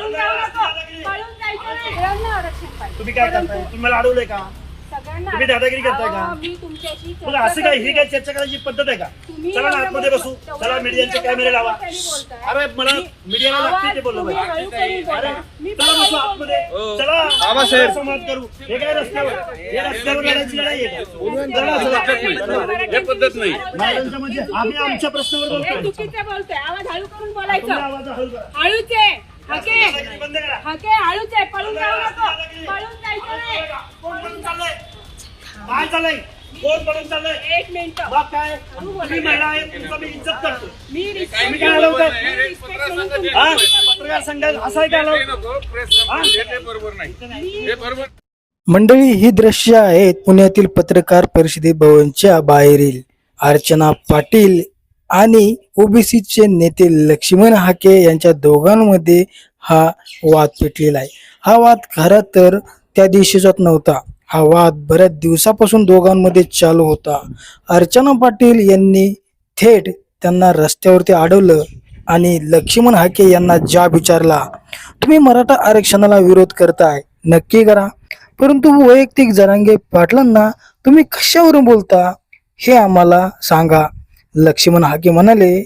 पळून जाऊ नको, पळून जायचं नाही. सगळ्यांना आरक्षण पाहिजे. तुम्ही काय करताय? तुम्ही मला अडवलंय का? सगळ्यांना तुम्ही दादागिरी करताय का? मी तुमच्याशी बघा असं काय, ही काय चर्चा करायची पद्धत आहे का? चला ना आतमध्ये बसू, चला मीडियाचे कॅमेरे लावा. अरे मला मीडियाला लागते ते बोललो पाहिजे. चला बसू आतमध्ये, चला संवाद करू. हे काय रस्त्यावर, हे रस्त्यावर लढायची लढाई आहे का? हे पद्धत नाही. महाराजांच्या म्हणजे आम्ही आमच्या प्रश्नावर बोलतोय. चुकीचं बोलतोय. आवाज हळू करून बोलायचं. तुम्ही आवाज हळू करा. हळूच आहे. हाके बंद करा. हाके हळूच आहे. पळून जाऊ नको, पळून जायचं नाही. कोण पळून चाललंय? काय चाललंय? कोण पळून चाललंय? एक मिनिट. मग काय? तुम्ही महिला आहे, तुमचा मी इज्जत करतो. मी तुम्ही रिस्पेक्ट काय अडवताय? हा? म्हणून पत्रकार संघात असं आहे का? बरोबर नाही, हे बरोबर. मंडळी, ही दृश्य आहेत पुण्यातील पत्रकार परिषदे भवनच्या बाहेरील. अर्चना पाटील आणि ओबीसीचे नेते लक्ष्मण हाके यांच्या दोघांमध्ये हा वाद पेटलेला आहे. हा वाद खरा तर त्या दिवशीचाच नव्हता. हा वाद बऱ्याच दिवसापासून दोघांमध्ये चालू होता. अर्चना पाटील यांनी थेट त्यांना रस्त्यावरती अडवलं आणि लक्ष्मण हाके यांना जाब विचारला, तुम्ही मराठा आरक्षणाला विरोध करताय, नक्की करा, परंतु वैयक्तिक जरांगे पाटलांना तुम्ही कशावरून बोलता हे आम्हाला सांगा. लक्ष्मण हाके म्हणाले,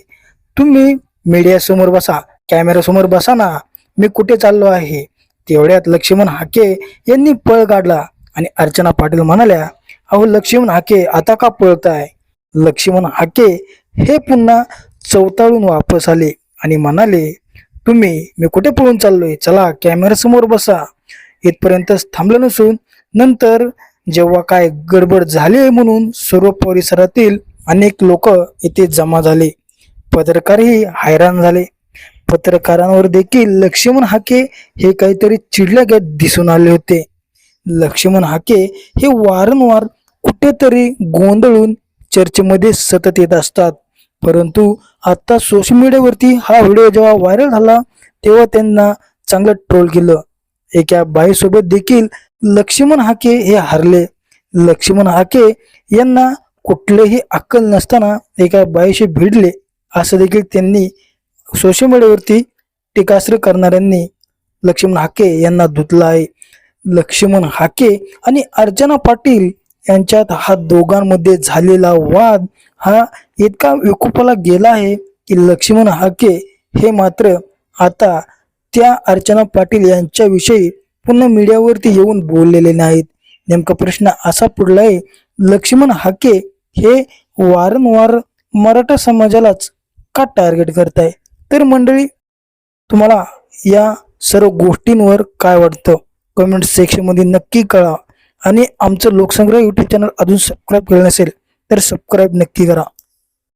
तुम्ही मीडियासमोर बसा, कॅमेऱ्यासमोर बसा ना, मी कुठे चाललो आहे. तेवढ्यात लक्ष्मण हाके यांनी पळ काढला आणि अर्चना पाटील म्हणाल्या, अहो लक्ष्मण हाके आता का पळताय? लक्ष्मण हाके हे पुन्हा चवताळून वापस आले आणि म्हणाले, मी कुठे पळून चाललोय, चला कॅमेऱ्यासमोर बसा. इथपर्यंतच थांबलं नसून नंतर जेव्हा काय गडबड झाली म्हणून सर्व परिसरातील अनेक लोक इथे जमा झाले. पत्रकारही हैराण झाले. पत्रकारांवर देखील लक्ष्मण हाके हे काहीतरी चिडल्यागत दिसून आले होते. लक्ष्मण हाके हे वारंवार कुठेतरी गोंधळून चर्चेमध्ये सतत येत असतात. परंतु आता सोशल मीडियावरती हा व्हिडिओ जेव्हा व्हायरल झाला तेव्हा त्यांना चांगलं ट्रोल केलं. एका बाईसोबत देखील लक्ष्मण हाके हे हरले. लक्ष्मण हाके यांना कुठलेही अक्कल नसताना एका बाईशी भिडले असं देखील त्यांनी सोशल मीडियावरती टीकास्त्र करणाऱ्यांनी लक्ष्मण हाके यांना धुतलं आहे. लक्ष्मण हाके आणि अर्चना पाटील यांच्यात हा दोघांमध्ये झालेला वाद हा इतका विकोपाला गेला आहे की लक्ष्मण हाके हे मात्र आता त्या अर्चना पाटील यांच्याविषयी पुन्हा मीडियावरती येऊन बोललेले नाहीत. नेमका प्रश्न असा पडलाय, लक्ष्मण हाके हे वारंवार मराठा समाजालाच का टार्गेट करताय? तर मंडळी, तुम्हाला या सर्व गोष्टींवर काय वाटतं कमेंट सेक्शन मध्ये नक्की कळवा आणि आमचं लोकसंग्रह YouTube चॅनल अजून सबस्क्राईब केलं नसेल तर सबस्क्राईब नक्की करा.